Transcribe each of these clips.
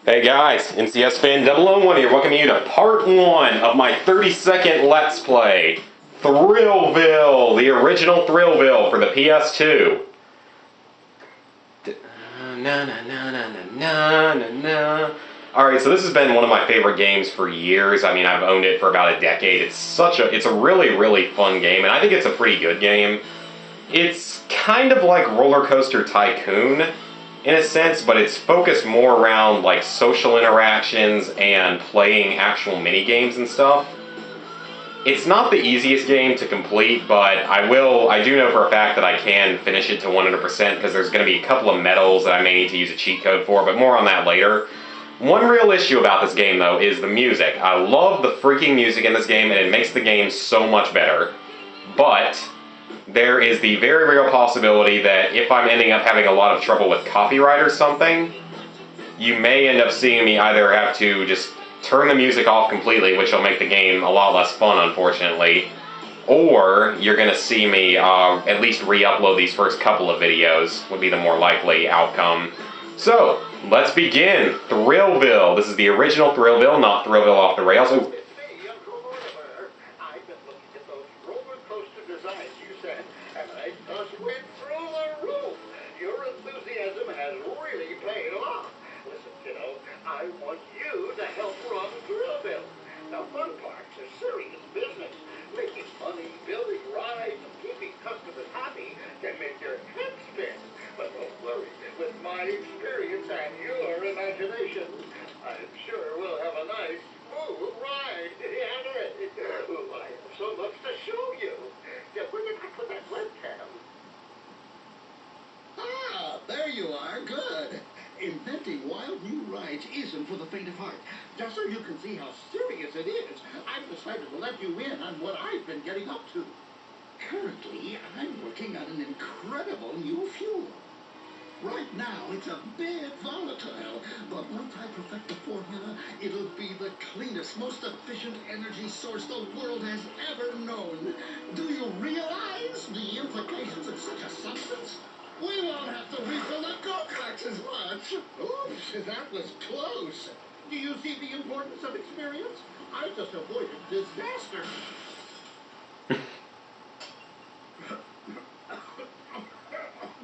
Hey guys, NCS Fan 001 here, welcoming you to part 1 of my 30-second Let's Play, Thrillville, the original Thrillville for the PS2. Alright, so this has been one of my favorite games for years. I mean, I've owned it for about a decade. It's a really fun game, and I think it's a pretty good game. It's kind of like Roller Coaster Tycoon, in a sense, but it's focused more around like social interactions and playing actual mini games and stuff. It's not the easiest game to complete, but I do know for a fact that I can finish it to 100% because there's going to be a couple of medals that I may need to use a cheat code for, but more on that later. One real issue about this game, though, is the music. I love the freaking music in this game, and it makes the game so much better. But there is the very real possibility that if I'm ending up having a lot of trouble with copyright or something, you may end up seeing me either have to just turn the music off completely, which will make the game a lot less fun, unfortunately, or you're going to see me at least re-upload these first couple of videos, would be the more likely outcome. So, let's begin. Thrillville. This is the original Thrillville, not Thrillville off the rails. Ooh. I want you to help run Thrillville. Now, fun parks are serious business. Making money, building rides, and keeping customers happy can make your head spin. But don't worry, with my experience and your imagination, I'm sure we'll have a nice, smooth ride. Oh, I have so much to show you. Yeah, where did I put that webcam? Ah, there you are. Good. Inventing wild new rides isn't for the faint of heart. Just so you can see how serious it is, I've decided to let you in on what I've been getting up to. Currently, I'm working on an incredible new fuel. Right now, it's a bit volatile, but once I perfect the formula, it'll be the cleanest, most efficient energy source the world has ever known. Do you realize the implications of such a substance? We won't have to refill the go-karts as much. Oops, that was close. Do you see the importance of experience? I just avoided disaster.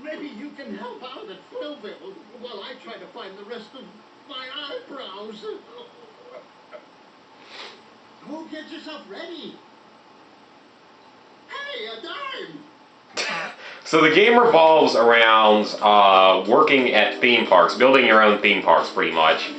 Maybe you can help out at Thrillville while I try to find the rest of my eyebrows. Go get yourself ready. Hey, a dime! So the game revolves around working at theme parks, building your own theme parks pretty much.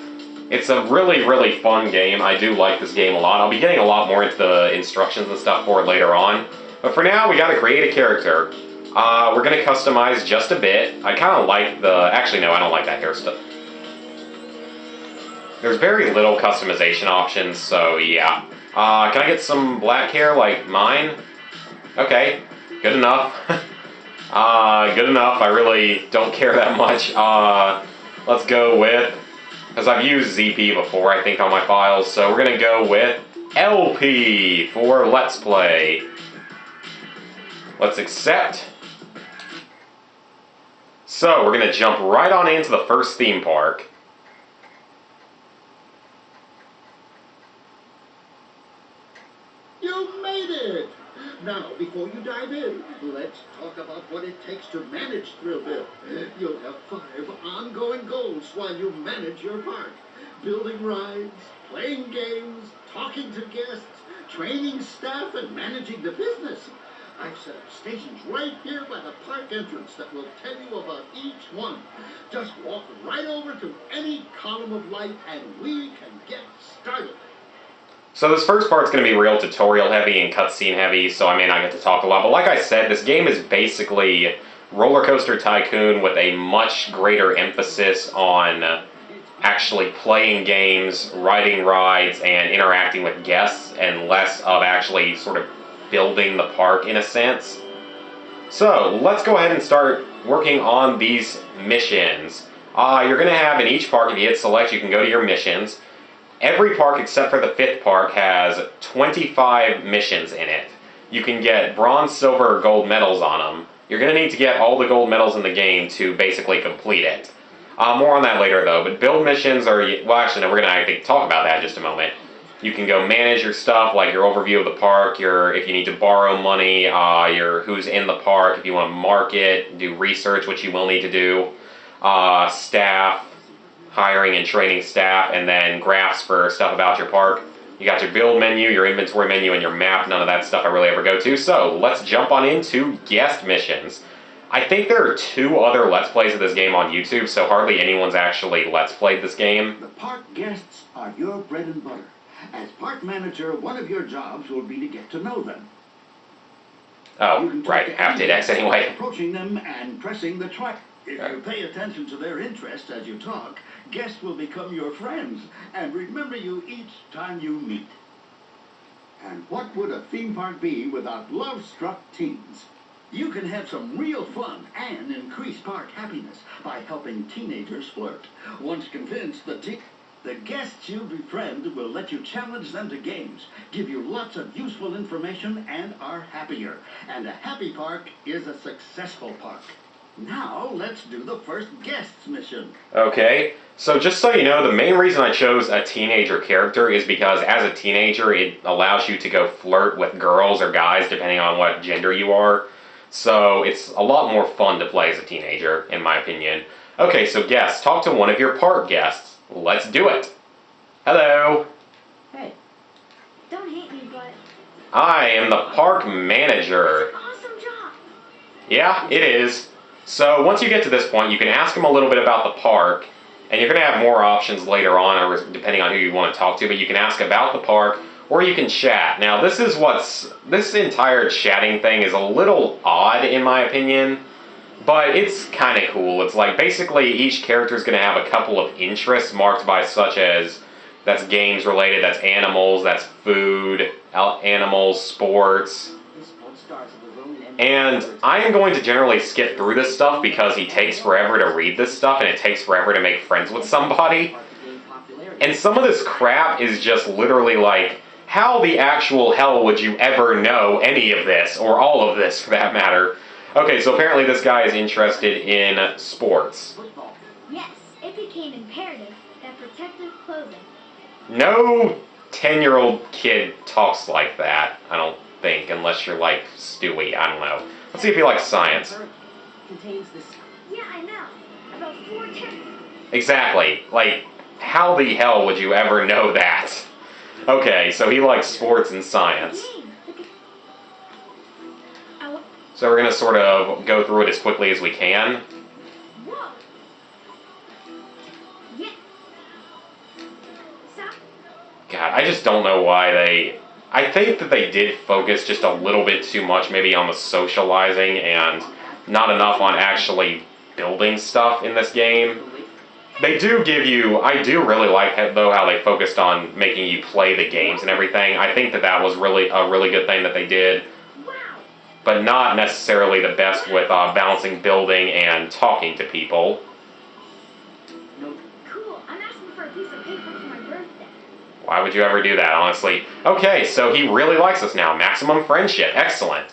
It's a really fun game. I do like this game a lot. I'll be getting a lot more into the instructions and stuff for it later on. But for now, we gotta create a character. We're gonna customize just a bit. I kinda like actually no, I don't like that hairstyle. There's very little customization options, so yeah. Can I get some black hair like mine? Okay, good enough. Good enough. I really don't care that much. Let's go with, because I've used ZP before, I think, on my files, so we're going to go with LP for Let's Play. Let's accept. So, we're going to jump right on into the first theme park. You made it! Now, before you dive in, let's talk about what it takes to manage Thrillville. You'll have 5 ongoing goals while you manage your park. Building rides, playing games, talking to guests, training staff, and managing the business. I've set up stations right here by the park entrance that will tell you about each one. Just walk right over to any column of light and we can get started. So this first part's going to be real tutorial heavy and cutscene heavy, so I may not get to talk a lot. But like I said, this game is basically Roller Coaster Tycoon with a much greater emphasis on actually playing games, riding rides, and interacting with guests, and less of actually sort of building the park in a sense. So let's go ahead and start working on these missions. You're going to have in each park, if you hit select, you can go to your missions. Every park except for the 5th park has 25 missions in it. You can get bronze, silver, or gold medals on them. You're going to need to get all the gold medals in the game to basically complete it. More on that later, though. But build missions are... Well, actually, no, we're going to, I think, talk about that in just a moment. You can go manage your stuff, like your overview of the park, if you need to borrow money, your who's in the park, if you want to market, do research, which you will need to do, staff, hiring and training staff, and then graphs for stuff about your park. You got your build menu, your inventory menu, and your map. None of that stuff I really ever go to. So let's jump on into guest missions. I think there are 2 other Let's Plays of this game on YouTube, so hardly anyone's actually Let's Played this game. The park guests are your bread and butter. As park manager, one of your jobs will be to get to know them. Oh, right, have to hit X anyway. Approaching them and pressing the track. If you pay attention to their interests as you talk, guests will become your friends and remember you each time you meet. And what would a theme park be without love-struck teens? You can have some real fun and increase park happiness by helping teenagers flirt. Once convinced, the guests you befriend will let you challenge them to games, give you lots of useful information, and are happier. And a happy park is a successful park. Now, let's do the first guests mission. Okay, so just so you know, the main reason I chose a teenager character is because as a teenager, it allows you to go flirt with girls or guys, depending on what gender you are. So it's a lot more fun to play as a teenager, in my opinion. Okay, so guests, talk to one of your park guests. Let's do it. Hello. Hey, don't hate me, but... I am the park manager. It's an awesome job. Yeah, it is. So once you get to this point, you can ask him a little bit about the park, and you're going to have more options later on, or depending on who you want to talk to, but you can ask about the park, or you can chat. Now, this entire chatting thing is a little odd, in my opinion, but it's kind of cool. It's like, basically, each character is going to have a couple of interests marked by such as, that's games related, that's animals, that's food, animals, sports. And I am going to generally skip through this stuff because he takes forever to read this stuff and it takes forever to make friends with somebody. And some of this crap is just literally like, how the actual hell would you ever know any of this, or all of this for that matter? Okay, so apparently this guy is interested in sports. Yes, it became imperative that protective clothing... No 10-year-old kid talks like that, I don't think, unless you're like Stewie, I don't know. Let's see if he likes science. Contains this... Yeah, I know. About 4 tips. Exactly. Like, how the hell would you ever know that? Okay, so he likes sports and science. So we're going to sort of go through it as quickly as we can. Whoa. Yeah. Stop. God, I just don't know why they... I think that they did focus just a little bit too much maybe on the socializing and not enough on actually building stuff in this game. They do give you... I do really like, though, how they focused on making you play the games and everything. I think that that was really a really good thing that they did. But not necessarily the best with balancing building and talking to people. Cool. I'm asking for a piece of paper for my birthday. Why would you ever do that, honestly? Okay, so he really likes us now. Maximum friendship. Excellent.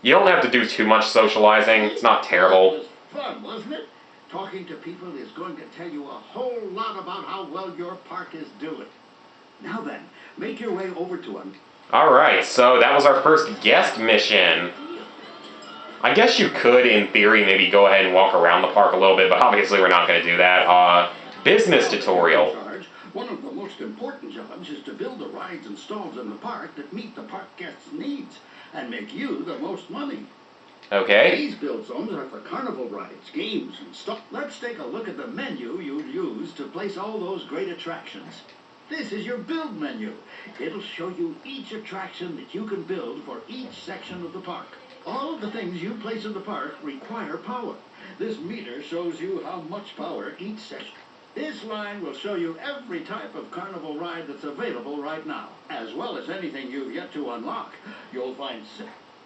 You don't have to do too much socializing. It's not terrible. It was fun, wasn't it? Talking to people is going to tell you a whole lot about how well your park is doing. Now then, make your way over to him. Alright, so that was our first guest mission. I guess you could, in theory, maybe go ahead and walk around the park a little bit, but obviously we're not going to do that. Business tutorial. One of the most important jobs is to build the rides and stalls in the park that meet the park guests' needs and make you the most money. Okay. These build zones are for carnival rides, games, and stuff. Let's take a look at the menu you'll use to place all those great attractions. This is your build menu. It'll show you each attraction that you can build for each section of the park. All of the things you place in the park require power. This meter shows you how much power each section. This line will show you every type of carnival ride that's available right now, as well as anything you've yet to unlock. You'll find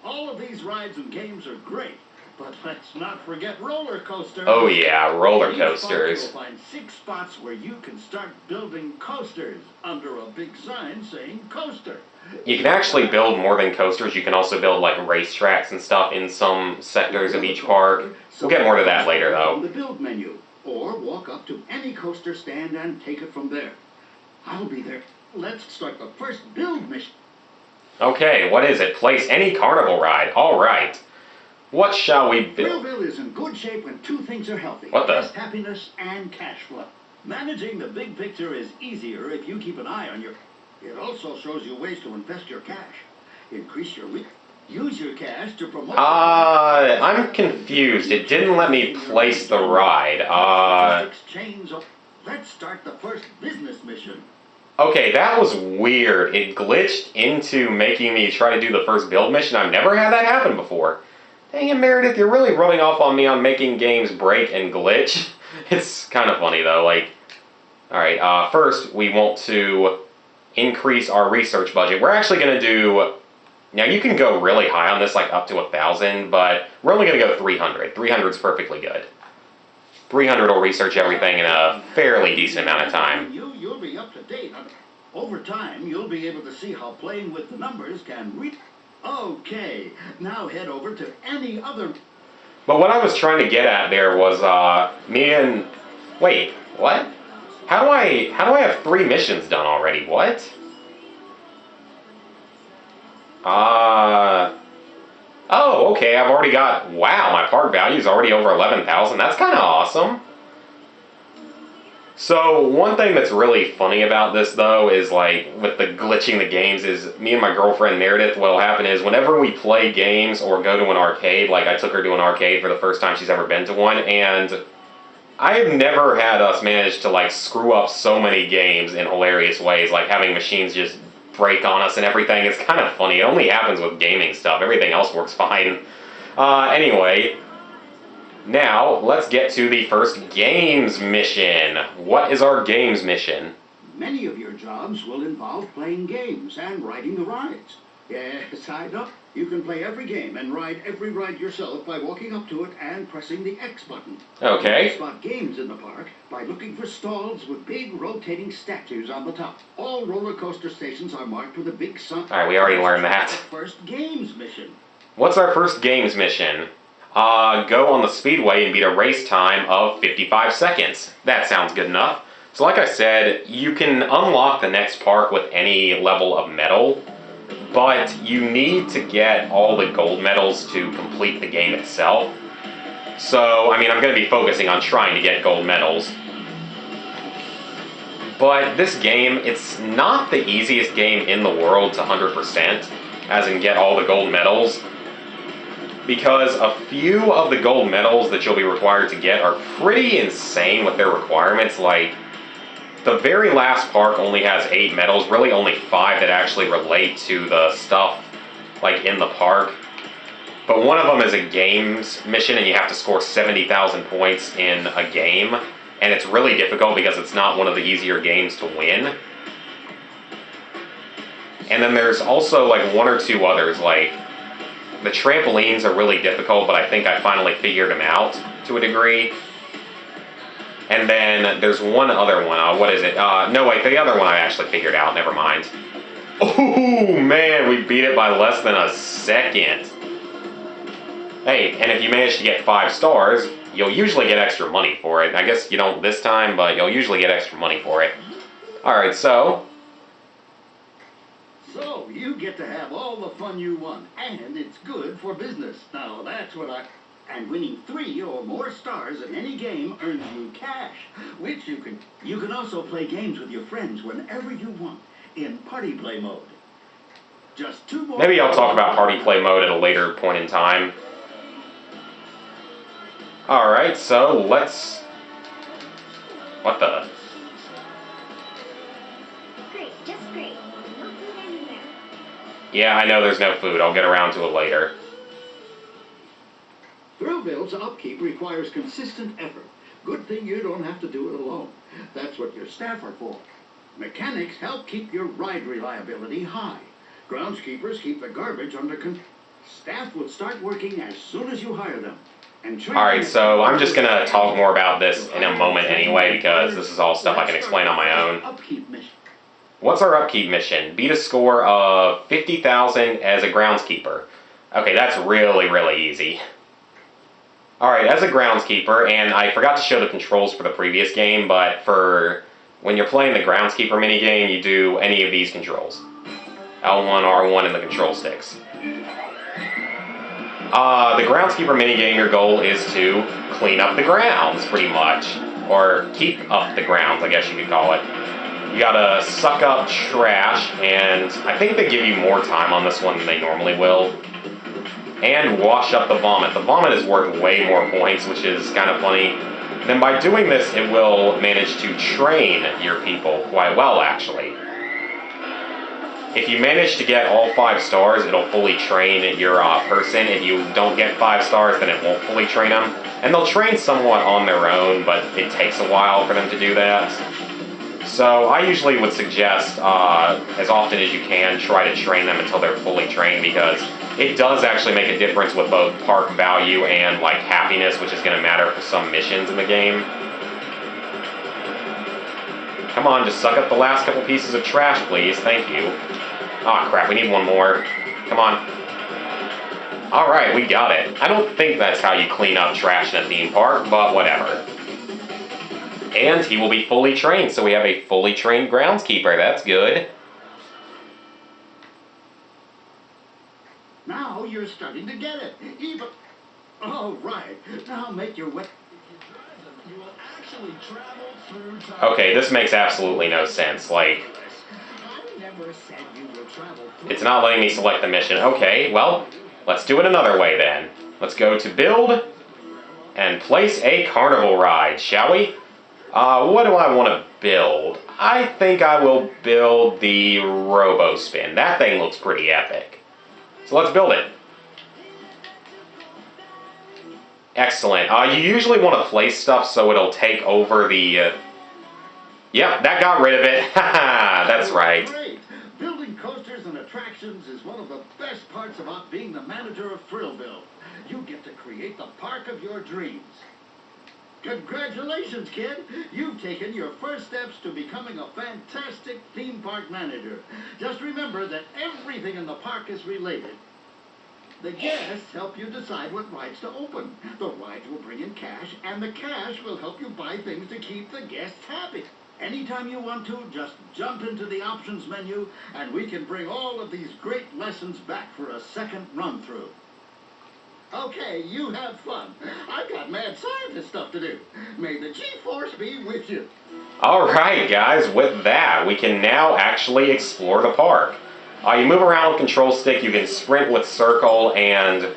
all of these rides and games are great, but let's not forget roller coasters. Oh yeah, roller coasters. You'll find 6 spots where you can start building coasters under a big sign saying coaster. You can actually build more than coasters. You can also build like racetracks and stuff in some sectors of each park. We'll get more to that later though. The build menu. or walk up to any coaster stand and take it from there. I'll be there. Let's start the first build mission. Okay, what is it? Place any carnival ride. Alright. What shall we build? Thrillville is in good shape when two things are healthy. What the? Best happiness and cash flow. Managing the big picture is easier if you keep an eye on your... It also shows you ways to invest your cash. Increase your... Use your cash to promote... I'm confused. It didn't let me place the ride. Let's start the first business mission. Okay, that was weird. It glitched into making me try to do the first build mission. I've never had that happen before. Dang it, Meredith, you're really rubbing off on me on making games break and glitch. It's kind of funny, though. Alright, first, we want to increase our research budget. We're actually going to do... Now, you can go really high on this, like up to 1,000, but we're only going to go 300. 300 is perfectly good. 300 will research everything in a fairly decent amount of time. You'll be up to date. Over time, you'll be able to see how playing with the numbers can Okay, now head over to any other... But what I was trying to get at there was, me and... Wait, what? How do I have 3 missions done already? What? Oh, okay, I've already got... Wow, my park value is already over 11,000. That's kind of awesome. So, one thing that's really funny about this, though, is, like, with the glitching the games, is me and my girlfriend Meredith, what'll happen is, whenever we play games or go to an arcade, like, I took her to an arcade for the first time she's ever been to one, and I've never had us manage to, like, screw up so many games in hilarious ways, like having machines just break on us and everything. It's kind of funny. It only happens with gaming stuff. Everything else works fine. Anyway... Now, let's get to the first games mission. What is our games mission? Many of your jobs will involve playing games and riding the rides. Yes, I know. You can play every game and ride every ride yourself by walking up to it and pressing the X button. Okay. You can spot games in the park by looking for stalls with big rotating statues on the top. All roller coaster stations are marked with a big sun. Alright, we already learned that. First games mission. What's our first games mission? Go on the Speedway and beat a race time of 55 seconds. That sounds good enough. So like I said, you can unlock the next park with any level of medal, but you need to get all the gold medals to complete the game itself. So, I mean, I'm going to be focusing on trying to get gold medals. But this game, it's not the easiest game in the world to 100%, as in get all the gold medals. Because a few of the gold medals that you'll be required to get are pretty insane with their requirements. Like, the very last park only has 8 medals, really only 5 that actually relate to the stuff, like, in the park. But one of them is a games mission, and you have to score 70,000 points in a game. And it's really difficult because it's not one of the easier games to win. And then there's also, like, 1 or 2 others, like... The trampolines are really difficult, but I think I finally figured them out to a degree. And then there's one other one. What is it? No, wait, the other one I actually figured out. Never mind. Oh, man, we beat it by less than a second. Hey, and if you manage to get 5 stars, you'll usually get extra money for it. I guess you don't this time, but you'll usually get extra money for it. Alright, so... So, you get to have all the fun you want, and it's good for business. Now, that's what And winning 3 or more stars in any game earns you cash, which you can also play games with your friends whenever you want, in party play mode. Just 2 more... Maybe I'll talk about party play mode at a later point in time. Alright, so let's... What the... Yeah, I know there's no food. I'll get around to it later. Thrillville's upkeep requires consistent effort. Good thing you don't have to do it alone. That's what your staff are for. Mechanics help keep your ride reliability high. Groundskeepers keep the garbage under control. Staff will start working as soon as you hire them. Alright, so I'm just going to talk more about this in a moment anyway, because this is all stuff I can explain on my own. What's our upkeep mission? Beat a score of 50,000 as a groundskeeper. Okay, that's really, really easy. Alright, as a groundskeeper, and I forgot to show the controls for the previous game, but for when you're playing the groundskeeper minigame, you do any of these controls. L1, R1, and the control sticks. The groundskeeper minigame, your goal is to clean up the grounds, pretty much. Or keep up the grounds, I guess you could call it. You gotta suck up trash, and I think they give you more time on this one than they normally will. And wash up the vomit. The vomit is worth way more points, which is kind of funny. Then by doing this, it will manage to train your people quite well, actually. If you manage to get all 5 stars, it'll fully train your person. If you don't get 5 stars, then it won't fully train them. And they'll train somewhat on their own, but it takes a while for them to do that. So I usually would suggest, as often as you can, try to train them until they're fully trained, because it does actually make a difference with both park value and like happiness, which is going to matter for some missions in the game. Come on, just suck up the last couple pieces of trash, please. Thank you. Aw, crap, we need one more. Come on. Alright, we got it. I don't think that's how you clean up trash in a theme park, but whatever. And he will be fully trained, so we have a fully trained groundskeeper. That's good. Now you're starting to get it. Even... Oh, right. Now make your way... You will actually travel through time. Okay, this makes absolutely no sense. Like, I never said you would travel through... it's not letting me select the mission. Okay, well, let's do it another way then. Let's go to build and place a carnival ride, shall we? What do I want to build? I think I will build the Robo spin. That thing looks pretty epic. So let's build it. Excellent. You usually want to place stuff so it'll take over the... Yep, that got rid of it. Haha, that's right. Great. Building coasters and attractions is one of the best parts about being the manager of Thrillville. You get to create the park of your dreams. Congratulations, kid! You've taken your first steps to becoming a fantastic theme park manager. Just remember that everything in the park is related. The guests help you decide what rides to open. The rides will bring in cash, and the cash will help you buy things to keep the guests happy. Anytime you want to, just jump into the options menu, and we can bring all of these great lessons back for a second run-through. Okay, you have fun. I've got mad scientist stuff to do. May the G-Force be with you. Alright guys, with that, we can now actually explore the park. You move around with control stick, you can sprint with circle, and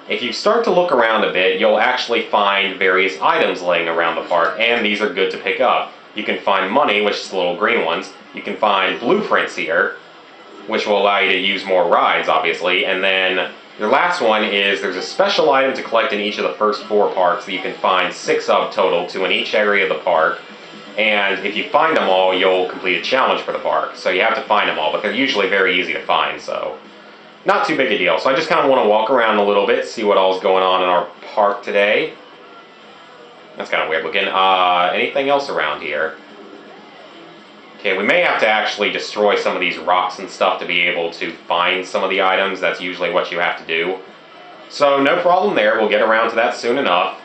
if you start to look around a bit, you'll actually find various items laying around the park, and these are good to pick up. You can find money, which is the little green ones. You can find blueprints here, which will allow you to use more rides, obviously, and then your last one is there's a special item to collect in each of the first 4 parks that you can find 6 of total, 2 in each area of the park. And if you find them all, you'll complete a challenge for the park. So you have to find them all, but they're usually very easy to find, so not too big a deal. So I just kind of want to walk around a little bit, see what all's going on in our park today. That's kind of weird looking. Anything else around here? Okay, we may have to actually destroy some of these rocks and stuff to be able to find some of the items. That's usually what you have to do. So no problem there. We'll get around to that soon enough.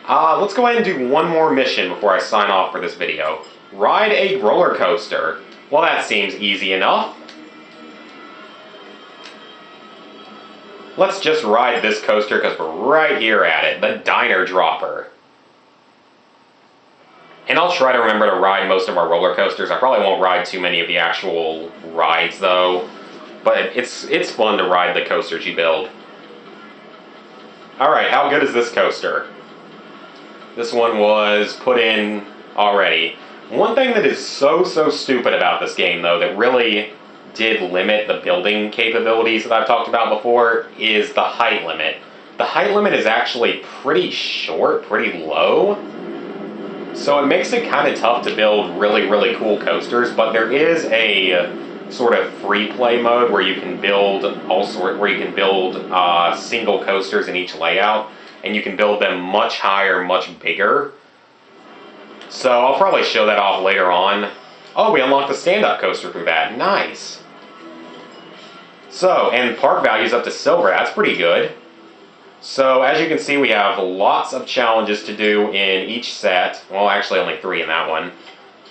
Let's go ahead and do one more mission before I sign off for this video. Ride a roller coaster. Well, that seems easy enough. Let's just ride this coaster because we're right here at it. The Diner Dropper. And I'll try to remember to ride most of our roller coasters. I probably won't ride too many of the actual rides though. But it's fun to ride the coasters you build. Alright, how good is this coaster? This one was put in already. One thing that is so stupid about this game though, that really did limit the building capabilities that I've talked about before, is the height limit. The height limit is actually pretty short, pretty low. So it makes it kind of tough to build really cool coasters, but there is a sort of free play mode where you can build single coasters in each layout, and you can build them much higher, much bigger. So I'll probably show that off later on. Oh, we unlocked the stand-up coaster through that. Nice. So, and park value's up to silver. That's pretty good. So as you can see, we have lots of challenges to do in each set. Well, actually only 3 in that one.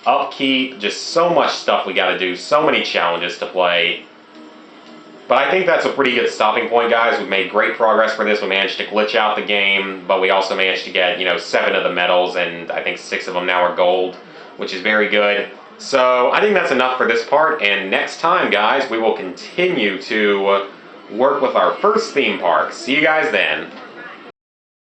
Upkeep, just so much stuff we got to do, so many challenges to play. But I think that's a pretty good stopping point, guys. We've made great progress for this. We managed to glitch out the game, but we also managed to get, 7 of the medals, and I think 6 of them now are gold, which is very good. So I think that's enough for this part, and next time, guys, we will continue to work with our first theme park. See you guys then.